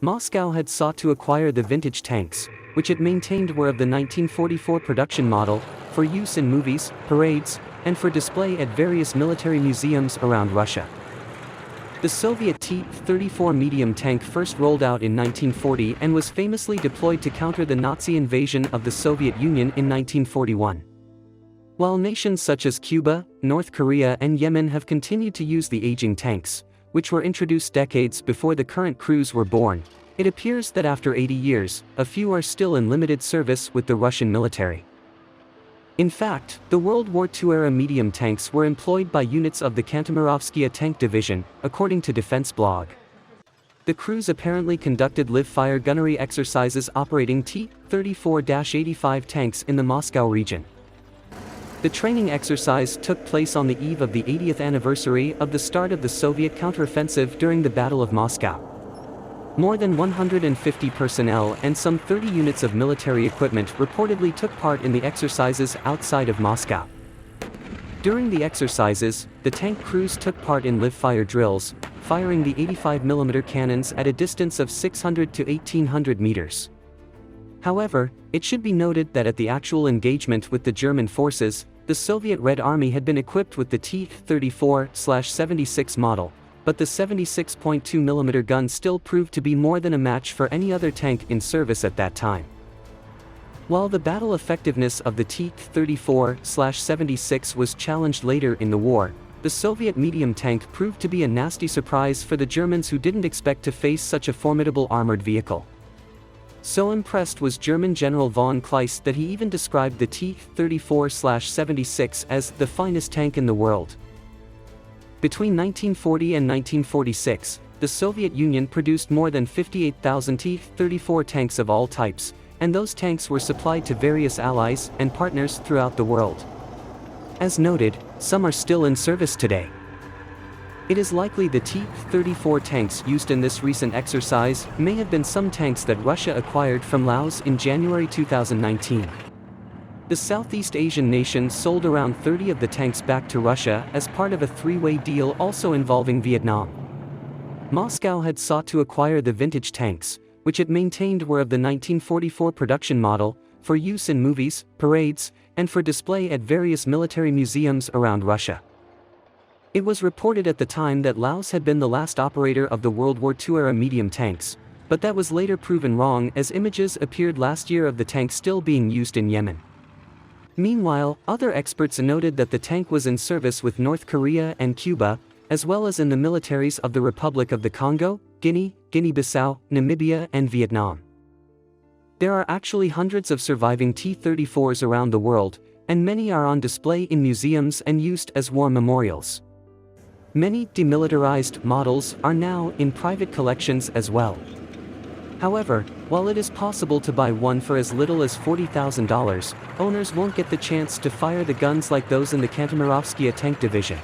Moscow had sought to acquire the vintage tanks, which it maintained were of the 1944 production model, for use in movies, parades, and for display at various military museums around Russia. The Soviet T-34 medium tank first rolled out in 1940 and was famously deployed to counter the Nazi invasion of the Soviet Union in 1941. While nations such as Cuba, North Korea and Yemen have continued to use the aging tanks, which were introduced decades before the current crews were born, it appears that after 80 years, a few are still in limited service with the Russian military. In fact, the World War II-era medium tanks were employed by units of the Kantemirovskaya tank division, according to DefenceBlog. The crews apparently conducted live-fire gunnery exercises operating T-34-85 tanks in the Moscow region. The training exercise took place on the eve of the 80th anniversary of the start of the Soviet counteroffensive during the Battle of Moscow. More than 150 personnel and some 30 units of military equipment reportedly took part in the exercises outside of Moscow. During the exercises, the tank crews took part in live-fire drills, firing the 85mm cannons at a distance of 600 to 1800 meters. However, it should be noted that at the actual engagement with the German forces, the Soviet Red Army had been equipped with the T-34/76 model, but the 76.2mm gun still proved to be more than a match for any other tank in service at that time. While the battle effectiveness of the T-34/76 was challenged later in the war, the Soviet medium tank proved to be a nasty surprise for the Germans who didn't expect to face such a formidable armored vehicle. So impressed was German General von Kleist that he even described the T-34/76 as the finest tank in the world. Between 1940 and 1946, the Soviet Union produced more than 58,000 T-34 tanks of all types, and those tanks were supplied to various allies and partners throughout the world. As noted, some are still in service today. It is likely the T-34 tanks used in this recent exercise may have been some tanks that Russia acquired from Laos in January 2019. The Southeast Asian nation sold around 30 of the tanks back to Russia as part of a three-way deal also involving Vietnam. Moscow had sought to acquire the vintage tanks, which it maintained were of the 1944 production model, for use in movies, parades, and for display at various military museums around Russia. It was reported at the time that Laos had been the last operator of the World War II-era medium tanks, but that was later proven wrong as images appeared last year of the tank still being used in Yemen. Meanwhile, other experts noted that the tank was in service with North Korea and Cuba, as well as in the militaries of the Republic of the Congo, Guinea, Guinea-Bissau, Namibia and Vietnam. There are actually hundreds of surviving T-34s around the world, and many are on display in museums and used as war memorials. Many demilitarized models are now in private collections as well. However, while it is possible to buy one for as little as $40,000, owners won't get the chance to fire the guns like those in the Kantemirovskaya tank division.